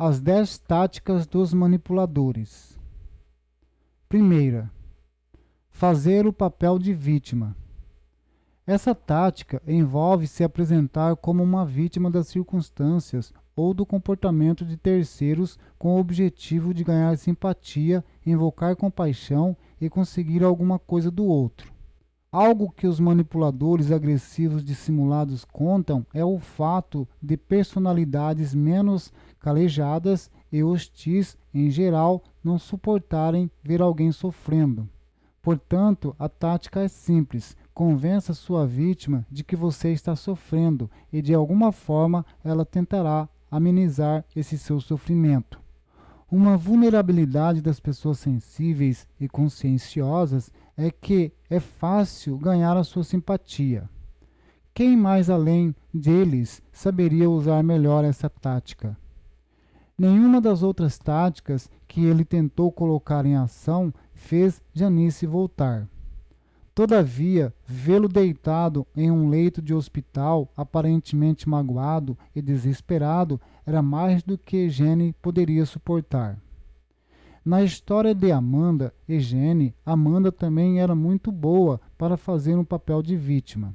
As 10 táticas dos manipuladores. Primeira, fazer o papel de vítima. Essa tática envolve se apresentar como uma vítima das circunstâncias ou do comportamento de terceiros com o objetivo de ganhar simpatia, invocar compaixão e conseguir alguma coisa do outro. Algo que os manipuladores agressivos dissimulados contam é o fato de personalidades menos calejadas e hostis, em geral, não suportarem ver alguém sofrendo. Portanto, a tática é simples: convença sua vítima de que você está sofrendo e, de alguma forma, ela tentará amenizar esse seu sofrimento. Uma vulnerabilidade das pessoas sensíveis e conscienciosas é que é fácil ganhar a sua simpatia. Quem mais além deles saberia usar melhor essa tática? Nenhuma das outras táticas que ele tentou colocar em ação fez Janice voltar. Todavia, vê-lo deitado em um leito de hospital, aparentemente magoado e desesperado, era mais do que Jenny poderia suportar. Na história de Amanda e Jenny, Amanda também era muito boa para fazer um papel de vítima.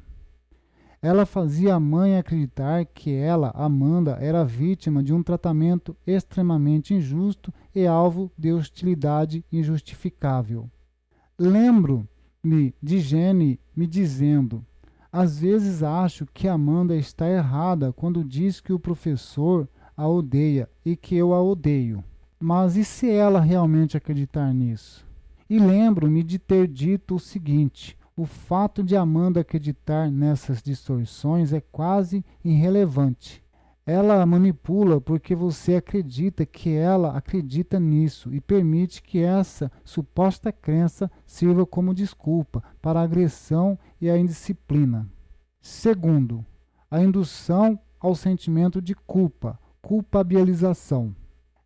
Ela fazia a mãe acreditar que ela, Amanda, era vítima de um tratamento extremamente injusto e alvo de hostilidade injustificável. Lembro-me de Jenny me dizendo: às vezes acho que Amanda está errada quando diz que o professor a odeia e que eu a odeio. Mas e se ela realmente acreditar nisso? E lembro-me de ter dito o seguinte: o fato de Amanda acreditar nessas distorções é quase irrelevante. Ela a manipula porque você acredita que ela acredita nisso e permite que essa suposta crença sirva como desculpa para a agressão e a indisciplina. Segundo, a indução ao sentimento de culpa, culpabilização.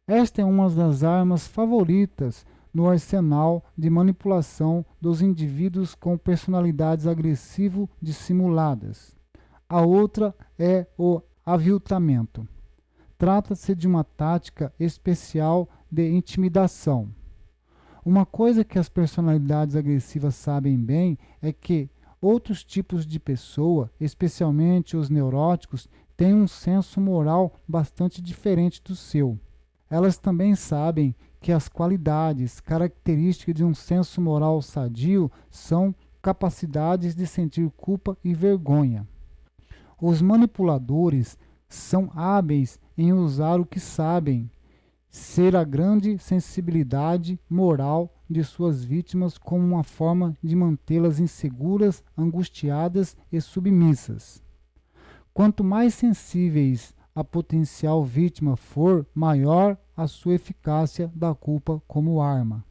Esta é uma das armas favoritas no arsenal de manipulação dos indivíduos com personalidades agressivo-dissimuladas. A outra é o aviltamento. Trata-se de uma tática especial de intimidação. Uma coisa que as personalidades agressivas sabem bem é que outros tipos de pessoa, especialmente os neuróticos, têm um senso moral bastante diferente do seu. Elas também sabem que as qualidades, características de um senso moral sadio são capacidades de sentir culpa e vergonha. Os manipuladores são hábeis em usar o que sabem ser a grande sensibilidade moral de suas vítimas como uma forma de mantê-las inseguras, angustiadas e submissas. Quanto mais sensíveis a potencial vítima for, maior a sua eficácia da culpa como arma.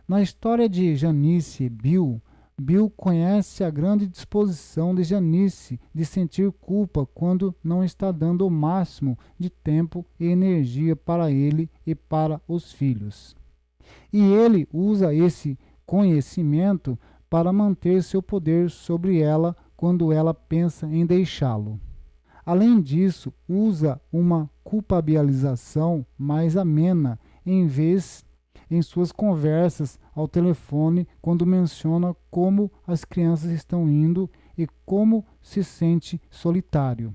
Na história de Janice e Bill, Bill conhece a grande disposição de Janice de sentir culpa quando não está dando o máximo de tempo e energia para ele e para os filhos. E ele usa esse conhecimento para manter seu poder sobre ela quando ela pensa em deixá-lo. Além disso, usa uma culpabilização mais amena em suas conversas ao telefone quando menciona como as crianças estão indo e como se sente solitário.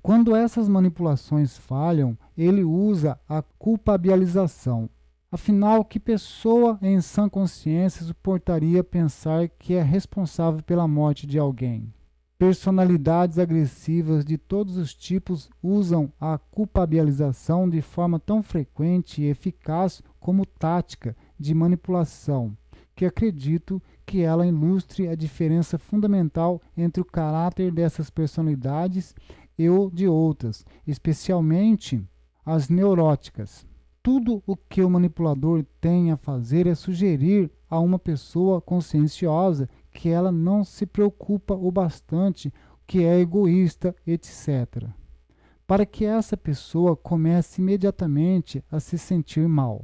Quando essas manipulações falham, ele usa a culpabilização. Afinal, que pessoa em sã consciência suportaria pensar que é responsável pela morte de alguém? Personalidades agressivas de todos os tipos usam a culpabilização de forma tão frequente e eficaz como tática de manipulação, que acredito que ela ilustre a diferença fundamental entre o caráter dessas personalidades e o de outras, especialmente as neuróticas. Tudo o que o manipulador tem a fazer é sugerir a uma pessoa conscienciosa que ela não se preocupa o bastante, que é egoísta, etc., para que essa pessoa comece imediatamente a se sentir mal.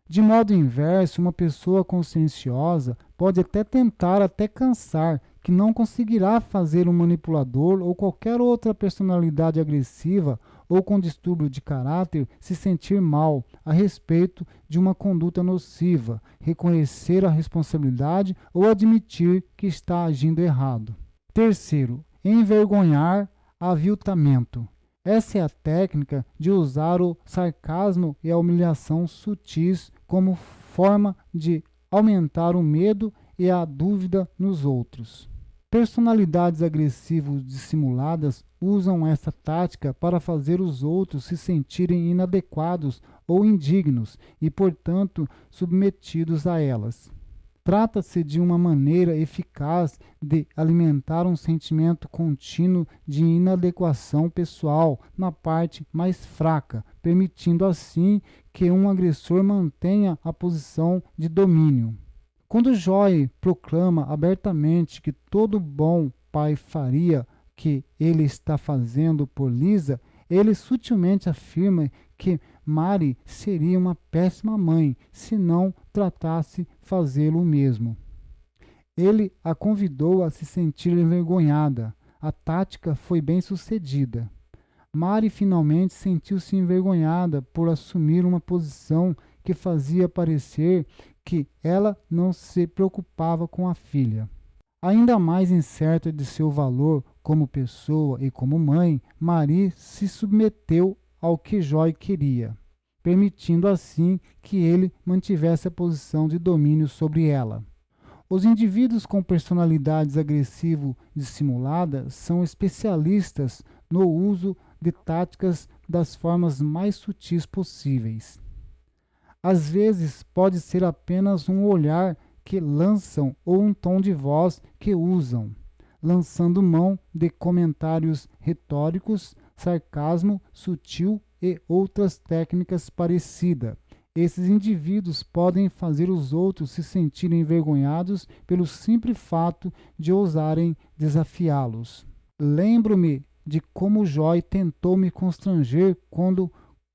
De modo inverso, uma pessoa conscienciosa pode até tentar, até cansar, que não conseguirá fazer um manipulador ou qualquer outra personalidade agressiva ou com distúrbio de caráter se sentir mal a respeito de uma conduta nociva, reconhecer a responsabilidade ou admitir que está agindo errado. Terceiro, envergonhar aviltamento. Essa é a técnica de usar o sarcasmo e a humilhação sutis como forma de aumentar o medo e a dúvida nos outros. Personalidades agressivas dissimuladas usam essa tática para fazer os outros se sentirem inadequados ou indignos e, portanto, submetidos a elas. Trata-se de uma maneira eficaz de alimentar um sentimento contínuo de inadequação pessoal na parte mais fraca, permitindo assim que um agressor mantenha a posição de domínio. Quando Joy proclama abertamente que todo bom pai faria que ele está fazendo por Lisa, ele sutilmente afirma que Mary seria uma péssima mãe se não tratasse fazê-lo mesmo. Ele a convidou a se sentir envergonhada. A tática foi bem sucedida. Mary finalmente sentiu-se envergonhada por assumir uma posição que fazia parecer que ela não se preocupava com a filha. Ainda mais incerta de seu valor como pessoa e como mãe, Marie se submeteu ao que Joy queria, permitindo assim que ele mantivesse a posição de domínio sobre ela. Os indivíduos com personalidades agressivo-dissimuladas são especialistas no uso de táticas das formas mais sutis possíveis. Às vezes pode ser apenas um olhar que lançam ou um tom de voz que usam, lançando mão de comentários retóricos, sarcasmo sutil e outras técnicas parecidas. Esses indivíduos podem fazer os outros se sentirem envergonhados pelo simples fato de ousarem desafiá-los. Lembro-me de como Joy tentou me constranger quando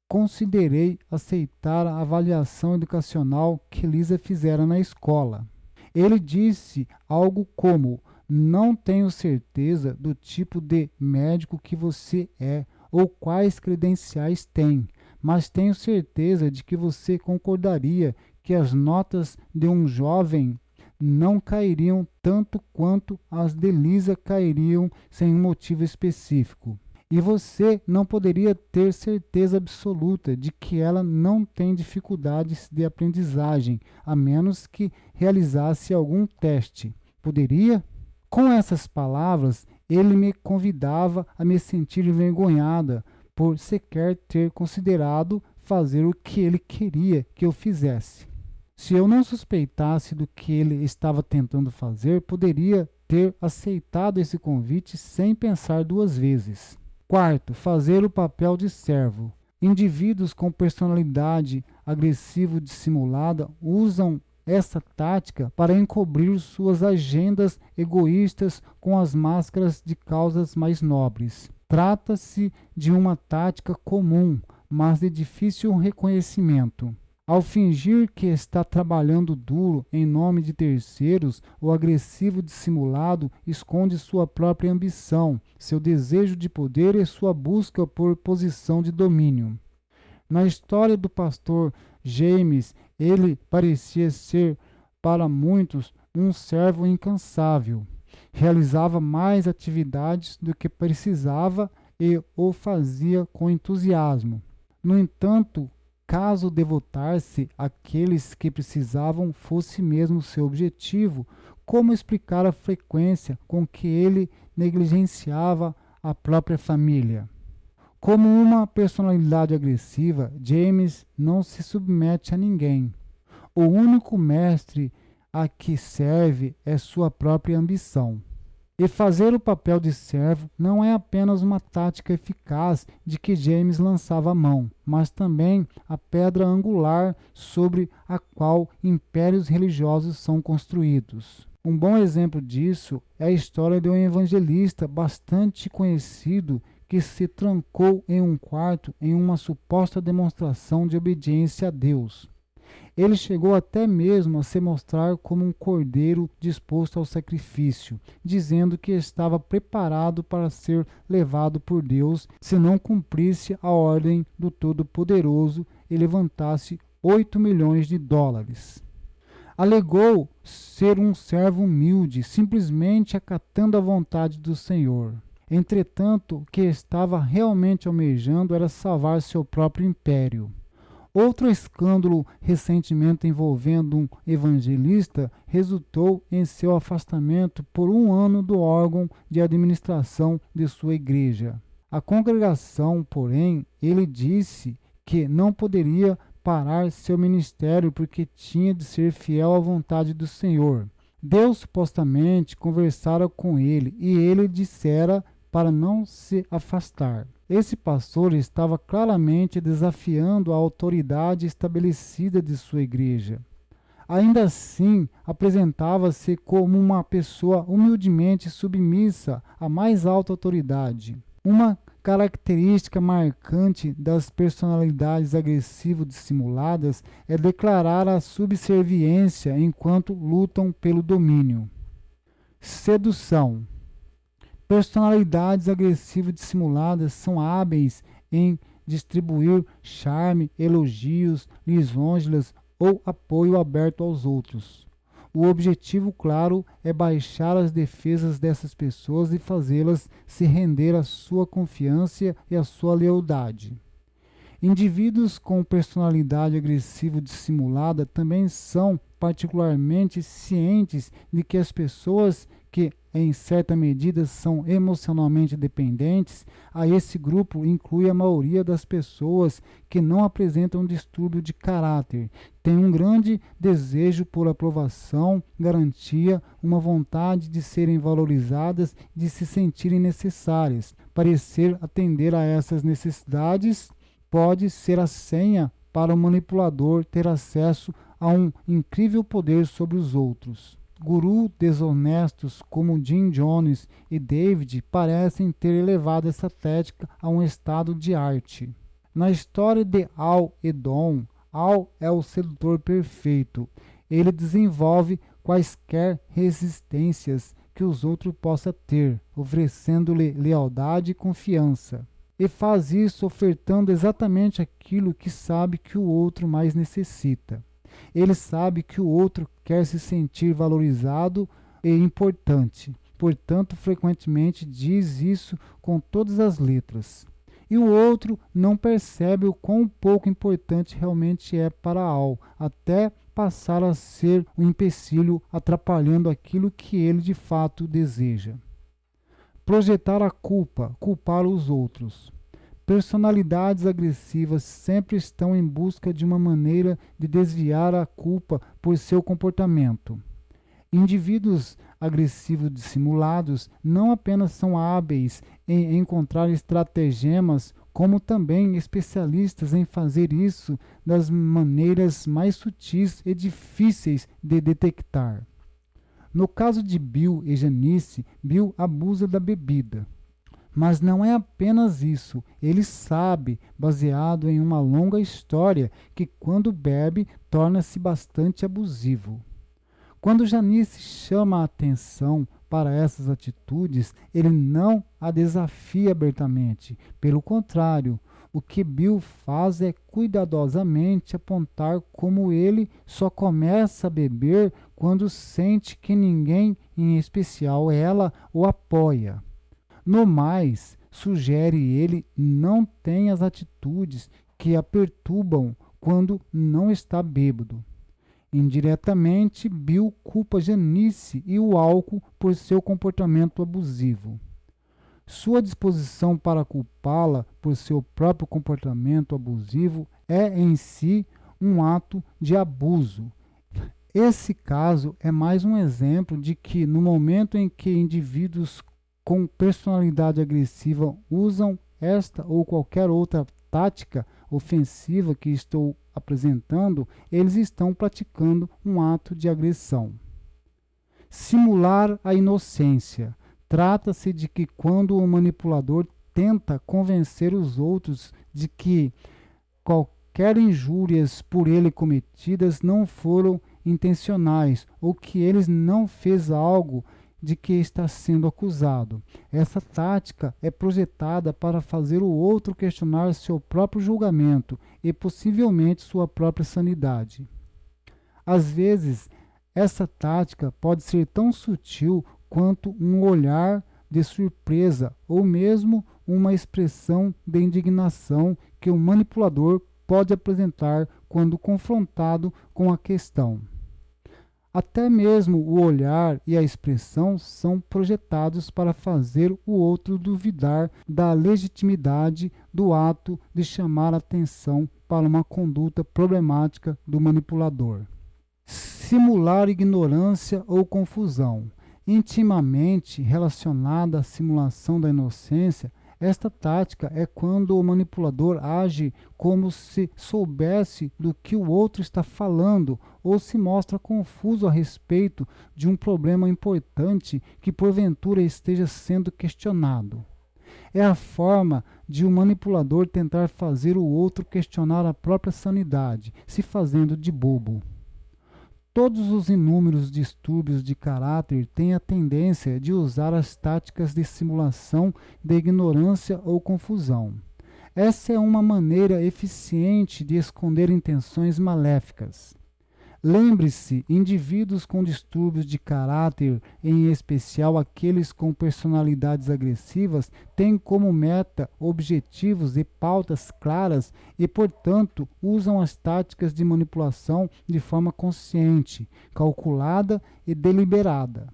considerei aceitar a avaliação educacional que Lisa fizera na escola. Ele disse algo como: "Não tenho certeza do tipo de médico que você é ou quais credenciais tem, mas tenho certeza de que você concordaria que as notas de um jovem não cairiam tanto quanto as de Lisa cairiam sem um motivo específico. E você não poderia ter certeza absoluta de que ela não tem dificuldades de aprendizagem, a menos que realizasse algum teste. Poderia?" Com essas palavras, ele me convidava a me sentir envergonhada por sequer ter considerado fazer o que ele queria que eu fizesse. Se eu não suspeitasse do que ele estava tentando fazer, poderia ter aceitado esse convite sem pensar duas vezes. Quarto, fazer o papel de servo. Indivíduos com personalidade agressivo-dissimulada usam essa tática para encobrir suas agendas egoístas com as máscaras de causas mais nobres. Trata-se de uma tática comum, mas de difícil reconhecimento. Ao fingir que está trabalhando duro em nome de terceiros, o agressivo dissimulado esconde sua própria ambição, seu desejo de poder e sua busca por posição de domínio. Na história do pastor James, ele parecia ser, para muitos, um servo incansável. Realizava mais atividades do que precisava e o fazia com entusiasmo. No entanto, caso devotar-se àqueles que precisavam fosse mesmo seu objetivo, como explicar a frequência com que ele negligenciava a própria família? Como uma personalidade agressiva, James não se submete a ninguém. O único mestre a que serve é sua própria ambição. E fazer o papel de servo não é apenas uma tática eficaz de que James lançava a mão, mas também a pedra angular sobre a qual impérios religiosos são construídos. Um bom exemplo disso é a história de um evangelista bastante conhecido que se trancou em um quarto em uma suposta demonstração de obediência a Deus. Ele chegou até mesmo a se mostrar como um cordeiro disposto ao sacrifício, dizendo que estava preparado para ser levado por Deus se não cumprisse a ordem do Todo-Poderoso e levantasse 8 milhões de dólares. Alegou ser um servo humilde, simplesmente acatando a vontade do Senhor. Entretanto, o que estava realmente almejando era salvar seu próprio império. Outro escândalo recentemente envolvendo um evangelista resultou em seu afastamento por 1 ano do órgão de administração de sua igreja. A congregação, porém, ele disse que não poderia parar seu ministério porque tinha de ser fiel à vontade do Senhor. Deus supostamente conversara com ele e ele dissera para não se afastar. Esse pastor estava claramente desafiando a autoridade estabelecida de sua igreja. Ainda assim, apresentava-se como uma pessoa humildemente submissa à mais alta autoridade. Uma característica marcante das personalidades agressivo-dissimuladas é declarar a subserviência enquanto lutam pelo domínio. Sedução. Personalidades agressivo-dissimuladas são hábeis em distribuir charme, elogios, lisonjas ou apoio aberto aos outros. O objetivo, claro, é baixar as defesas dessas pessoas e fazê-las se render à sua confiança e à sua lealdade. Indivíduos com personalidade agressivo-dissimulada também são particularmente cientes de que as pessoas que, em certa medida, são emocionalmente dependentes, a esse grupo inclui a maioria das pessoas que não apresentam distúrbio de caráter, têm um grande desejo por aprovação, garantia, uma vontade de serem valorizadas, de se sentirem necessárias. Parecer atender a essas necessidades pode ser a senha para o manipulador ter acesso a um incrível poder sobre os outros. Gurus desonestos como Jim Jones e David parecem ter elevado essa técnica a um estado de arte. Na história de Al-Edom, Al é o sedutor perfeito. Ele desenvolve quaisquer resistências que os outros possam ter, oferecendo-lhe lealdade e confiança. E faz isso ofertando exatamente aquilo que sabe que o outro mais necessita. Ele sabe que o outro quer se sentir valorizado e importante, portanto, frequentemente diz isso com todas as letras. E o outro não percebe o quão pouco importante realmente é para Al, até passar a ser um empecilho atrapalhando aquilo que ele de fato deseja. Projetar a culpa, culpar os outros. Personalidades agressivas sempre estão em busca de uma maneira de desviar a culpa por seu comportamento. Indivíduos agressivos dissimulados não apenas são hábeis em encontrar estratagemas, como também especialistas em fazer isso das maneiras mais sutis e difíceis de detectar. No caso de Bill e Janice, Bill abusa da bebida. Mas não é apenas isso. Ele sabe, baseado em uma longa história, que quando bebe, torna-se bastante abusivo. Quando Janice chama a atenção para essas atitudes, ele não a desafia abertamente. Pelo contrário, o que Bill faz é cuidadosamente apontar como ele só começa a beber quando sente que ninguém, em especial ela, o apoia. No mais, sugere ele, não tem as atitudes que a perturbam quando não está bêbado. Indiretamente, Bill culpa Janice e o álcool por seu comportamento abusivo. Sua disposição para culpá-la por seu próprio comportamento abusivo é em si um ato de abuso. Esse caso é mais um exemplo de que, no momento em que indivíduos com personalidade agressiva usam esta ou qualquer outra tática ofensiva que estou apresentando, eles estão praticando um ato de agressão. Simular a inocência. Trata-se de que quando o manipulador tenta convencer os outros de que qualquer quaisquer injúrias por ele cometidas não foram intencionais ou que ele não fez algo de que está sendo acusado. Essa tática é projetada para fazer o outro questionar seu próprio julgamento e possivelmente sua própria sanidade. Às vezes, essa tática pode ser tão sutil quanto um olhar de surpresa ou mesmo uma expressão de indignação que o manipulador pode apresentar quando confrontado com a questão. Até mesmo o olhar e a expressão são projetados para fazer o outro duvidar da legitimidade do ato de chamar a atenção para uma conduta problemática do manipulador. Simular ignorância ou confusão. Intimamente relacionada à simulação da inocência, esta tática é quando o manipulador age como se soubesse do que o outro está falando ou se mostra confuso a respeito de um problema importante que porventura esteja sendo questionado. É a forma de um manipulador tentar fazer o outro questionar a própria sanidade, se fazendo de bobo. Todos os inúmeros distúrbios de caráter têm a tendência de usar as táticas de simulação de ignorância ou confusão. Essa é uma maneira eficiente de esconder intenções maléficas. Lembre-se, indivíduos com distúrbios de caráter, em especial aqueles com personalidades agressivas, têm como meta objetivos e pautas claras e, portanto, usam as táticas de manipulação de forma consciente, calculada e deliberada.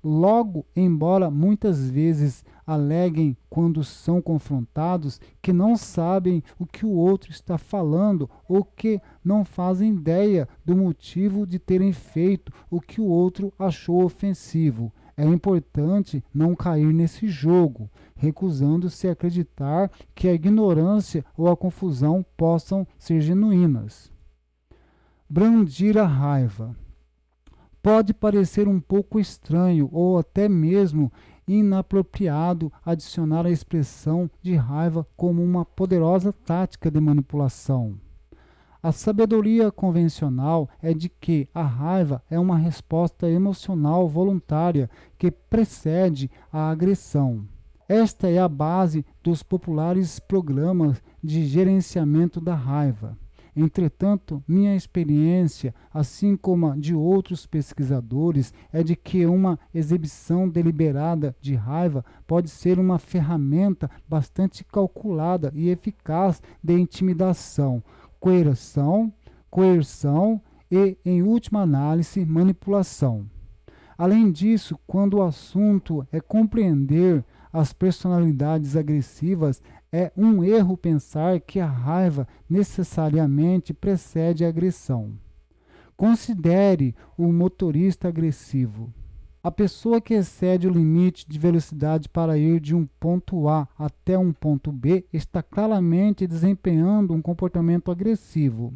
Logo, embora muitas vezes aleguem quando são confrontados que não sabem o que o outro está falando ou que não fazem ideia do motivo de terem feito o que o outro achou ofensivo, é importante não cair nesse jogo, recusando-se a acreditar que a ignorância ou a confusão possam ser genuínas. Brandir a raiva. Pode parecer um pouco estranho ou até mesmo inapropriado adicionar a expressão de raiva como uma poderosa tática de manipulação. A sabedoria convencional é de que a raiva é uma resposta emocional voluntária que precede a agressão. Esta é a base dos populares programas de gerenciamento da raiva. Entretanto, minha experiência, assim como a de outros pesquisadores, é de que uma exibição deliberada de raiva pode ser uma ferramenta bastante calculada e eficaz de intimidação, coerção e, em última análise, manipulação. Além disso, quando o assunto é compreender as personalidades agressivas, é um erro pensar que a raiva necessariamente precede a agressão. Considere o motorista agressivo. A pessoa que excede o limite de velocidade para ir de um ponto A até um ponto B está claramente desempenhando um comportamento agressivo.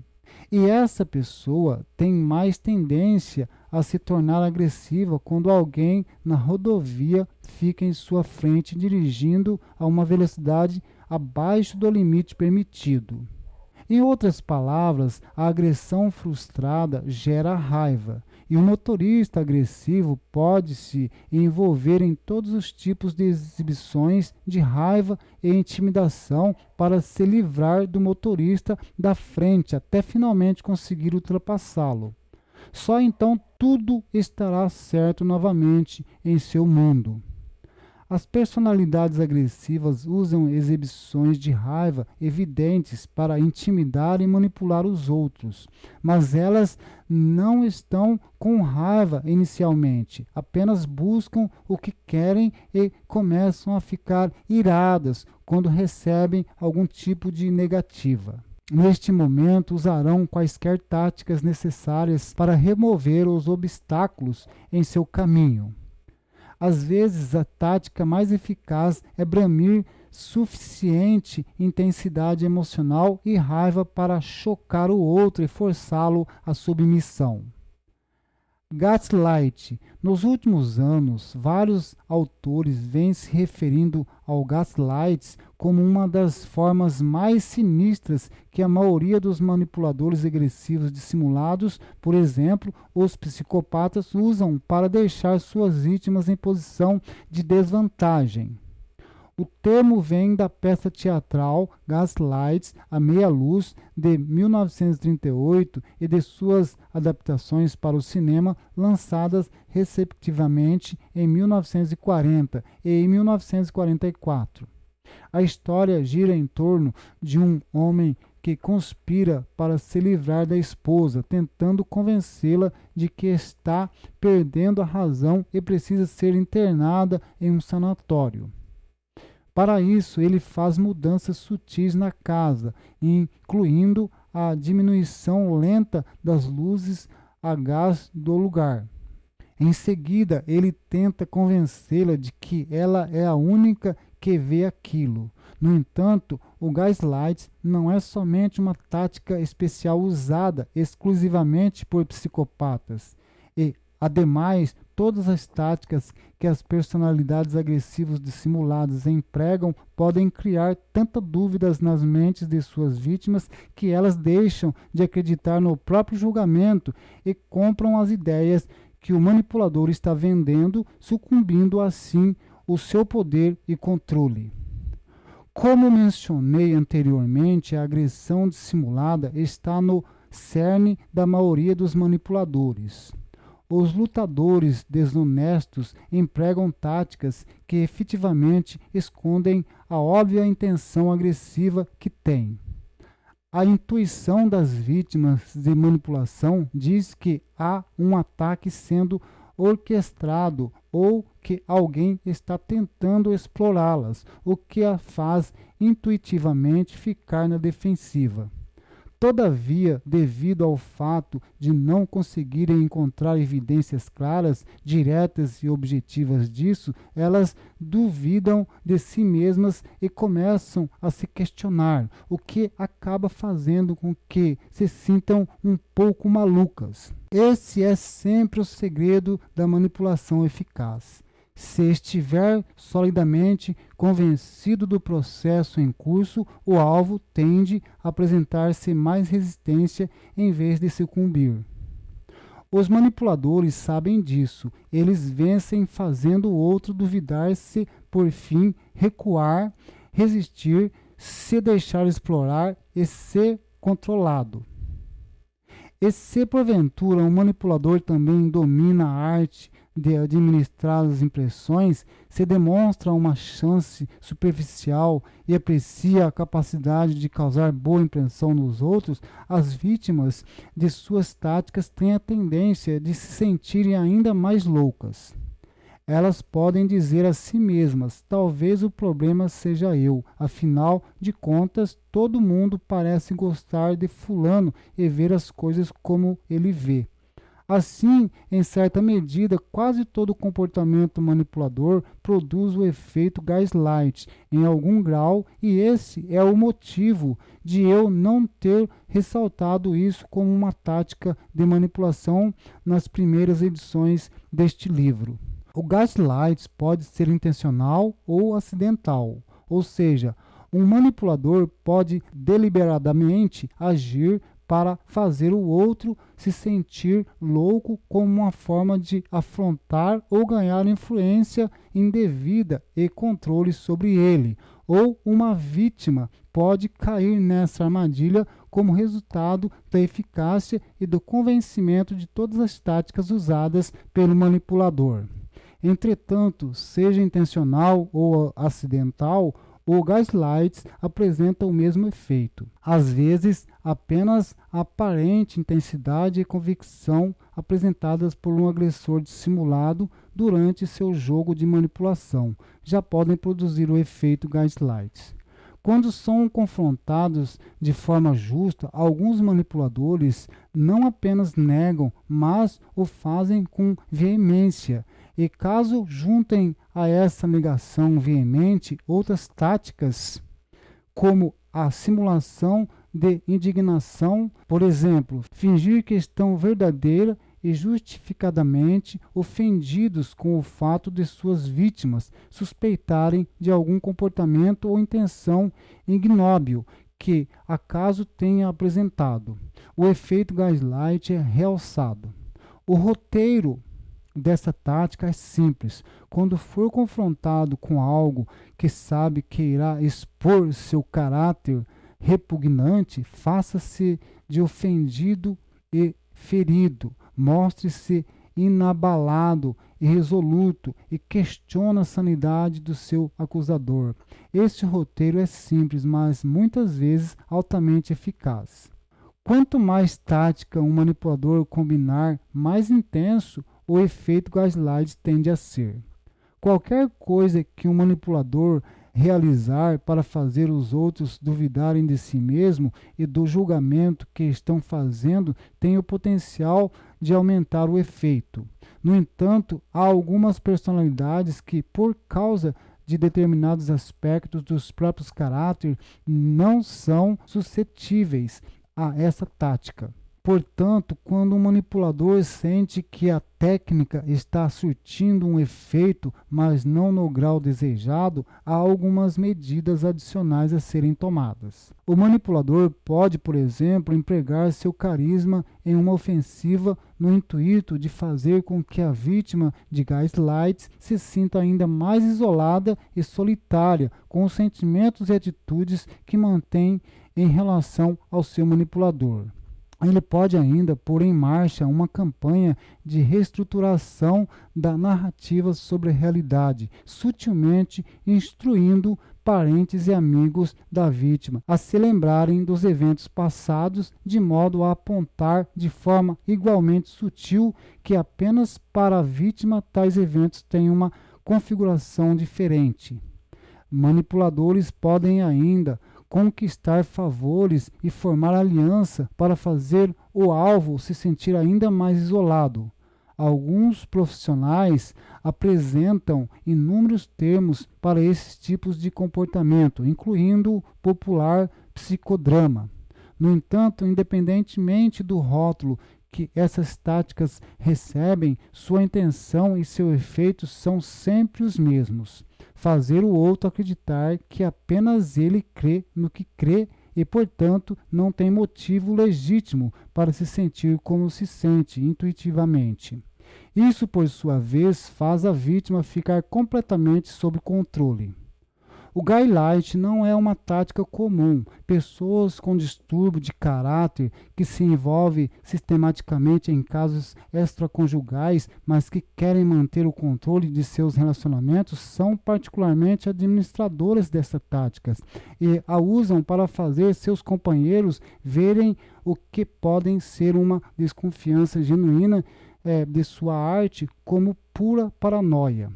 E essa pessoa tem mais tendência a se tornar agressiva quando alguém na rodovia fica em sua frente dirigindo a uma velocidade abaixo do limite permitido. Em outras palavras, a agressão frustrada gera raiva, e o motorista agressivo pode se envolver em todos os tipos de exibições de raiva e intimidação para se livrar do motorista da frente até finalmente conseguir ultrapassá-lo. Só então tudo estará certo novamente em seu mundo. As personalidades agressivas usam exibições de raiva evidentes para intimidar e manipular os outros, mas elas não estão com raiva inicialmente, apenas buscam o que querem e começam a ficar iradas quando recebem algum tipo de negativa. Neste momento, usarão quaisquer táticas necessárias para remover os obstáculos em seu caminho. Às vezes, a tática mais eficaz é bramir suficiente intensidade emocional e raiva para chocar o outro e forçá-lo à submissão. Gaslight. Nos últimos anos, vários autores vêm se referindo ao gaslight como uma das formas mais sinistras que a maioria dos manipuladores agressivos dissimulados, por exemplo, os psicopatas, usam para deixar suas vítimas em posição de desvantagem. O termo vem da peça teatral Gaslight, A Meia Luz, de 1938 e de suas adaptações para o cinema, lançadas respectivamente em 1940 e em 1944. A história gira em torno de um homem que conspira para se livrar da esposa, tentando convencê-la de que está perdendo a razão e precisa ser internada em um sanatório. Para isso, ele faz mudanças sutis na casa, incluindo a diminuição lenta das luzes a gás do lugar. Em seguida, ele tenta convencê-la de que ela é a única que vê aquilo. No entanto, o gaslight não é somente uma tática especial usada exclusivamente por psicopatas. E, ademais, todas as táticas que as personalidades agressivas dissimuladas empregam podem criar tantas dúvidas nas mentes de suas vítimas que elas deixam de acreditar no próprio julgamento e compram as ideias que o manipulador está vendendo, sucumbindo assim o seu poder e controle. Como mencionei anteriormente, a agressão dissimulada está no cerne da maioria dos manipuladores. Os lutadores desonestos empregam táticas que efetivamente escondem a óbvia intenção agressiva que têm. A intuição das vítimas de manipulação diz que há um ataque sendo orquestrado ou que alguém está tentando explorá-las, o que a faz intuitivamente ficar na defensiva. Todavia, devido ao fato de não conseguirem encontrar evidências claras, diretas e objetivas disso, elas duvidam de si mesmas e começam a se questionar, o que acaba fazendo com que se sintam um pouco malucas. Esse é sempre o segredo da manipulação eficaz. Se estiver solidamente convencido do processo em curso, o alvo tende a apresentar-se mais resistência em vez de sucumbir. Os manipuladores sabem disso. Eles vencem fazendo o outro duvidar, se por fim recuar, resistir, se deixar explorar e ser controlado. E se porventura um manipulador também domina a arte de administrar as impressões, se demonstra uma chance superficial e aprecia a capacidade de causar boa impressão nos outros, as vítimas de suas táticas têm a tendência de se sentirem ainda mais loucas. Elas podem dizer a si mesmas: talvez o problema seja eu, afinal de contas, todo mundo parece gostar de fulano e ver as coisas como ele vê. Assim, em certa medida, quase todo comportamento manipulador produz o efeito gaslight em algum grau, e esse é o motivo de eu não ter ressaltado isso como uma tática de manipulação nas primeiras edições deste livro. O gaslight pode ser intencional ou acidental, ou seja, um manipulador pode deliberadamente agir para fazer o outro se sentir louco como uma forma de afrontar ou ganhar influência indevida e controle sobre ele, ou uma vítima pode cair nessa armadilha como resultado da eficácia e do convencimento de todas as táticas usadas pelo manipulador. Entretanto, seja intencional ou acidental, o gaslight apresenta o mesmo efeito. Às vezes, apenas a aparente intensidade e convicção apresentadas por um agressor dissimulado durante seu jogo de manipulação já podem produzir o efeito gaslight. Quando são confrontados de forma justa, alguns manipuladores não apenas negam, mas o fazem com veemência. E caso juntem a essa negação veemente outras táticas, como a simulação de indignação, por exemplo, fingir questão verdadeira e justificadamente ofendidos com o fato de suas vítimas suspeitarem de algum comportamento ou intenção ignóbil que acaso tenha apresentado. O efeito gaslight é realçado. O roteiro dessa tática é simples. Quando for confrontado com algo que sabe que irá expor seu caráter repugnante, faça-se de ofendido e ferido. Mostre-se inabalado e resoluto e questiona a sanidade do seu acusador. Este roteiro é simples, mas muitas vezes altamente eficaz. Quanto mais tática um manipulador combinar, mais intenso o efeito gaslight tende a ser. Qualquer coisa que um manipulador realizar para fazer os outros duvidarem de si mesmo e do julgamento que estão fazendo tem o potencial de aumentar o efeito. No entanto, há algumas personalidades que, por causa de determinados aspectos dos próprios caráteres, não são suscetíveis a essa tática. Portanto, quando um manipulador sente que a técnica está surtindo um efeito, mas não no grau desejado, há algumas medidas adicionais a serem tomadas. O manipulador pode, por exemplo, empregar seu carisma em uma ofensiva no intuito de fazer com que a vítima de gaslight se sinta ainda mais isolada e solitária, com os sentimentos e atitudes que mantém em relação ao seu manipulador. Ele pode ainda pôr em marcha uma campanha de reestruturação da narrativa sobre a realidade, sutilmente instruindo parentes e amigos da vítima a se lembrarem dos eventos passados, de modo a apontar de forma igualmente sutil que apenas para a vítima tais eventos têm uma configuração diferente. Manipuladores podem ainda conquistar favores e formar aliança para fazer o alvo se sentir ainda mais isolado. Alguns profissionais apresentam inúmeros termos para esses tipos de comportamento, incluindo o popular psicodrama. No entanto, independentemente do rótulo que essas táticas recebem, sua intenção e seu efeito são sempre os mesmos: fazer o outro acreditar que apenas ele crê no que crê e, portanto, não tem motivo legítimo para se sentir como se sente intuitivamente. Isso, por sua vez, faz a vítima ficar completamente sob controle. O gaslight não é uma tática comum. Pessoas com distúrbio de caráter que se envolvem sistematicamente em casos extraconjugais, mas que querem manter o controle de seus relacionamentos, são particularmente administradoras dessas táticas e a usam para fazer seus companheiros verem o que podem ser uma desconfiança genuína de sua arte como pura paranoia.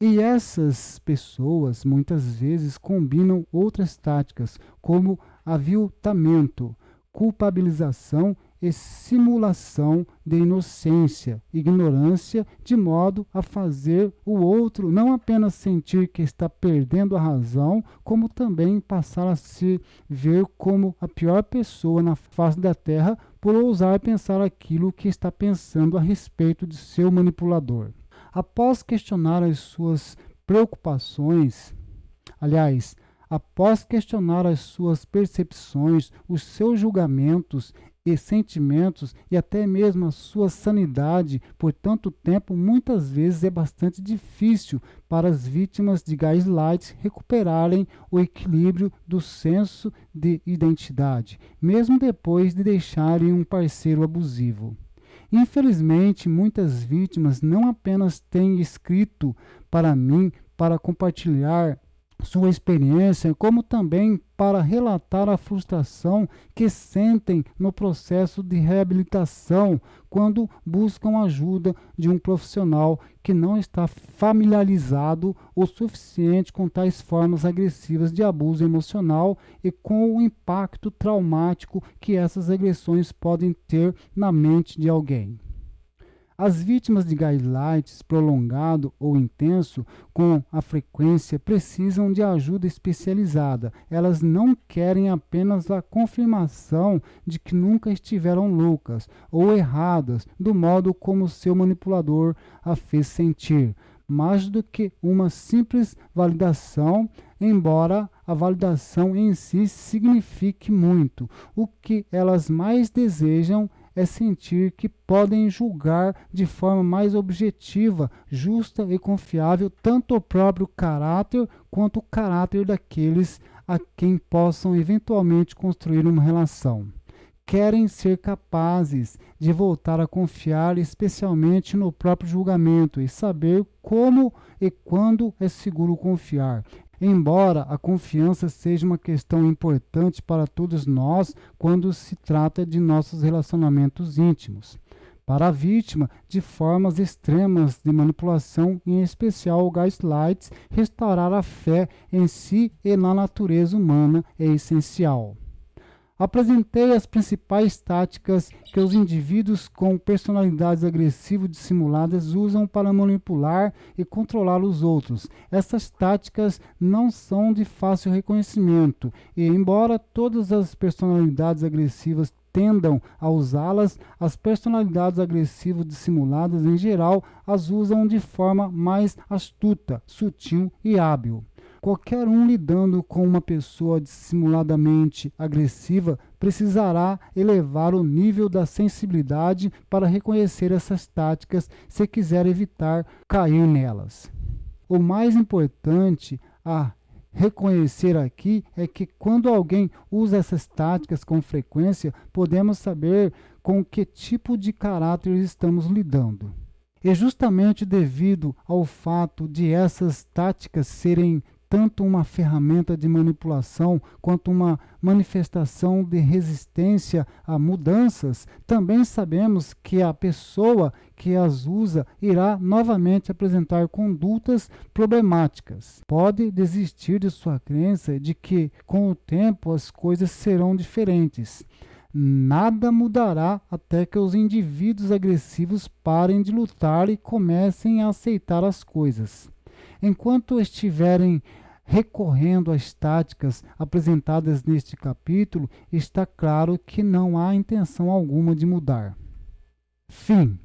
E essas pessoas muitas vezes combinam outras táticas, como aviltamento, culpabilização e simulação de inocência, ignorância, de modo a fazer o outro não apenas sentir que está perdendo a razão, como também passar a se ver como a pior pessoa na face da terra por ousar pensar aquilo que está pensando a respeito de seu manipulador. Após questionar as suas preocupações, após questionar as suas percepções, os seus julgamentos e sentimentos e até mesmo a sua sanidade por tanto tempo, muitas vezes é bastante difícil para as vítimas de gaslight recuperarem o equilíbrio do senso de identidade, mesmo depois de deixarem um parceiro abusivo. Infelizmente, muitas vítimas não apenas têm escrito para mim para compartilhar sua experiência, como também para relatar a frustração que sentem no processo de reabilitação quando buscam ajuda de um profissional que não está familiarizado o suficiente com tais formas agressivas de abuso emocional e com o impacto traumático que essas agressões podem ter na mente de alguém. As vítimas de gaslights prolongado ou intenso com a frequência precisam de ajuda especializada. Elas não querem apenas a confirmação de que nunca estiveram loucas ou erradas do modo como seu manipulador a fez sentir, mais do que uma simples validação, embora a validação em si signifique muito. O que elas mais desejam é sentir que podem julgar de forma mais objetiva, justa e confiável tanto o próprio caráter quanto o caráter daqueles a quem possam eventualmente construir uma relação. Querem ser capazes de voltar a confiar especialmente no próprio julgamento e saber como e quando é seguro confiar. Embora a confiança seja uma questão importante para todos nós quando se trata de nossos relacionamentos íntimos. Para a vítima, de formas extremas de manipulação, em especial o gaslights, restaurar a fé em si e na natureza humana é essencial. Apresentei as principais táticas que os indivíduos com personalidades agressivas dissimuladas usam para manipular e controlar os outros. Essas táticas não são de fácil reconhecimento e, embora todas as personalidades agressivas tendam a usá-las, as personalidades agressivas dissimuladas em geral as usam de forma mais astuta, sutil e hábil. Qualquer um lidando com uma pessoa dissimuladamente agressiva precisará elevar o nível da sensibilidade para reconhecer essas táticas se quiser evitar cair nelas. O mais importante a reconhecer aqui é que quando alguém usa essas táticas com frequência, podemos saber com que tipo de caráter estamos lidando. E justamente devido ao fato de essas táticas serem tanto uma ferramenta de manipulação quanto uma manifestação de resistência a mudanças, também sabemos que a pessoa que as usa irá novamente apresentar condutas problemáticas. Pode desistir de sua crença de que, com o tempo, as coisas serão diferentes. Nada mudará até que os indivíduos agressivos parem de lutar e comecem a aceitar as coisas. Enquanto estiverem recorrendo às táticas apresentadas neste capítulo, está claro que não há intenção alguma de mudar. Fim.